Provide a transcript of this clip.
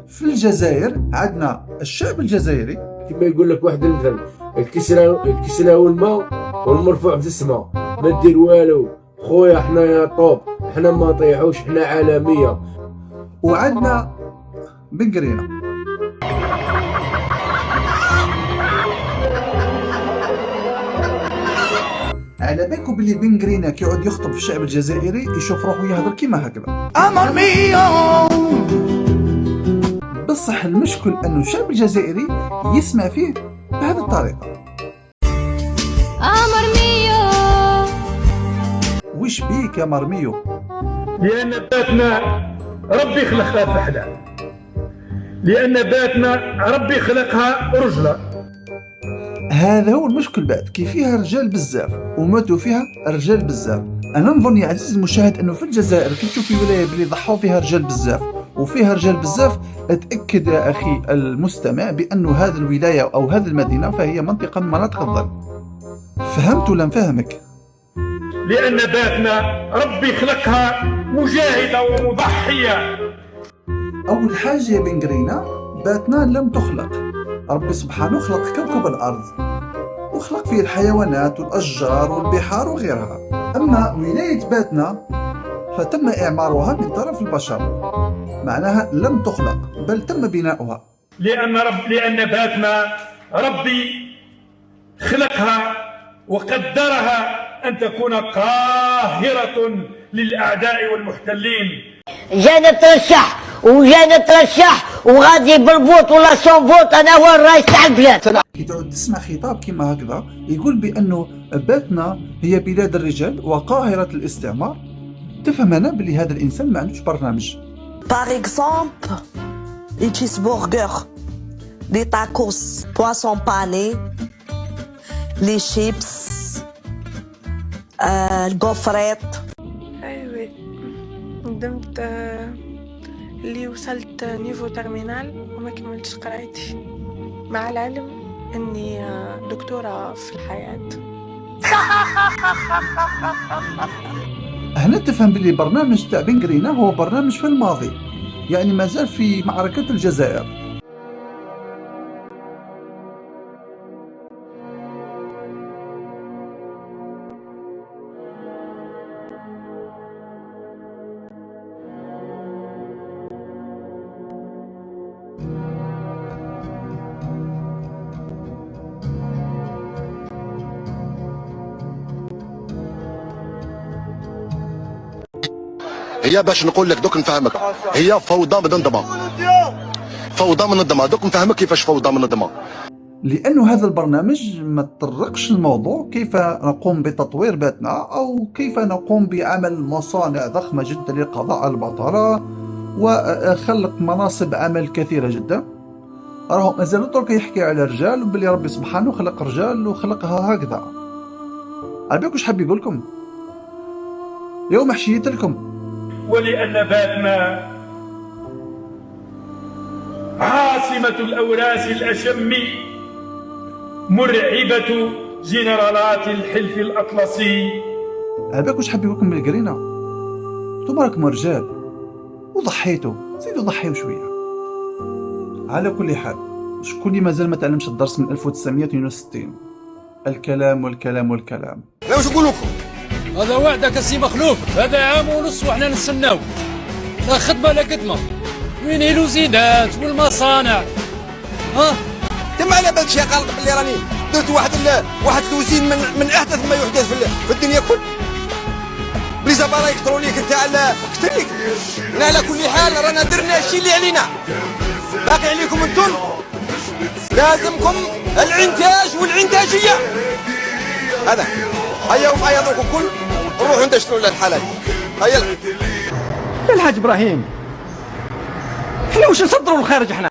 في الجزائر عندنا الشعب الجزائري كما يقول لك واحد المثل، الكسرى والماء والمرفوع في السماء، ما دير والو خويا، حنايا طوب، حنا ما نطيحوش، حنا عالميه. وعندنا بنقرينة. على بالكم بلي بنقرينة كيقعد يخطب في الشعب الجزائري يشوف روحو يهضر كيما هكذا امر ميو. بصح المشكل انه الشعب الجزائري يسمع فيه بهذه الطريقة. امر ميو. وش بيك يا مرميو؟ لأن باتنا ربي خلقها فحلة، لأن باتنا ربي خلقها رجلة. هذا هو المشكل بعد، كي فيها رجال بزاف وماتوا فيها رجال بزاف. انا نظن يا عزيزي المشاهد انه في الجزائر كي تشوف في ولايه بلي ضحوا فيها رجال بزاف وفيها رجال بزاف، اتاكد يا اخي المستمع بانه هذه الولايه او هذه المدينه فهي منطقه من مناطق الظل. فهمت ولا نفهمك؟ لأن باتنا ربي خلقها مجاهدة ومضحية. اول حاجه يا بنقرينا، باتنا لم تخلق، ربي سبحانه خلق كوكب الارض وخلق فيه الحيوانات والاشجار والبحار وغيرها. اما ولايه باتنا فتم اعمارها من طرف البشر، معناها لم تخلق بل تم بناؤها. لأن باتنا ربي خلقها وقدرها أن تكون قاهرة للأعداء والمحتلين. جانا ترشح وغادي بالبوط ولا سون بوط، انا هو الرئيس تاع البلاد. كي تعود تسمع خطاب كيما هكذا يقول بانه باتنا هي بلاد الرجال وقاهرة الاستعمار، تفهم انا بلي هذا الانسان ما عندوش برنامج. Par exemple, les cheeseburgers, les tacos, poisson pané, les chips, الجوفريت. ايوه ندمت اللي وصلت نيفو ترمينال وما كملتش قرايتي، مع العلم اني دكتورة في الحياة. هنا تفهم بلي برنامج تاع بنقرينا هو برنامج في الماضي، يعني مازال في معركة الجزائر. هي باش نقول لك دوك نفهمك، هي فوضى منظمه، فوضى منظمه، دوك نفهمك كيفاش فوضى منظمه. لأنه هذا البرنامج ما تطرقش الموضوع كيف نقوم بتطوير باتنا أو كيف نقوم بعمل مصانع ضخمة جدا للقضاء على البطالة وخلق مناصب عمل كثيرة جدا. راهو مازال طرق يحكي على الرجال وباللي ربي سبحانه خلق رجال وخلقها هكذا. عربيك وش حاب يقولكم؟ يوم حشيت لكم. ولأن باتنا عاصمة الأوراس الأشم، مرعبة جنرالات الحلف الأطلسي. عربيك وش حاب يقولكم بالقرينة؟ انتم راكم رجال وضحيتوا، زيدوا ضحيوا شوية. على كل حال شكون اللي مازال ما تعلمش الدرس من 1962؟ الكلام والكلام والكلام. لا واش نقول لكم؟ هذا وعدك السي مخلوف، هذا عام ونص وحنا نستناو، لا خدمه لا قدمه، وين الوزينات والمصانع؟ ها تم على بالك يا قالق باللي راني درت واحد الوزين من احدث ما يحدث في الدنيا كل بلي زباره الكترونيك تاع الكتريك. على كل حال رانا درنا الشيء اللي علينا، باقي عليكم انتم لازمكم الانتاج والانتاجيه. هذا هيا ومعايا دوك الكل نروحوا ندشروا للحلال. هيا الحاج ابراهيم، احنا واش نصدروا للخارج؟ احنا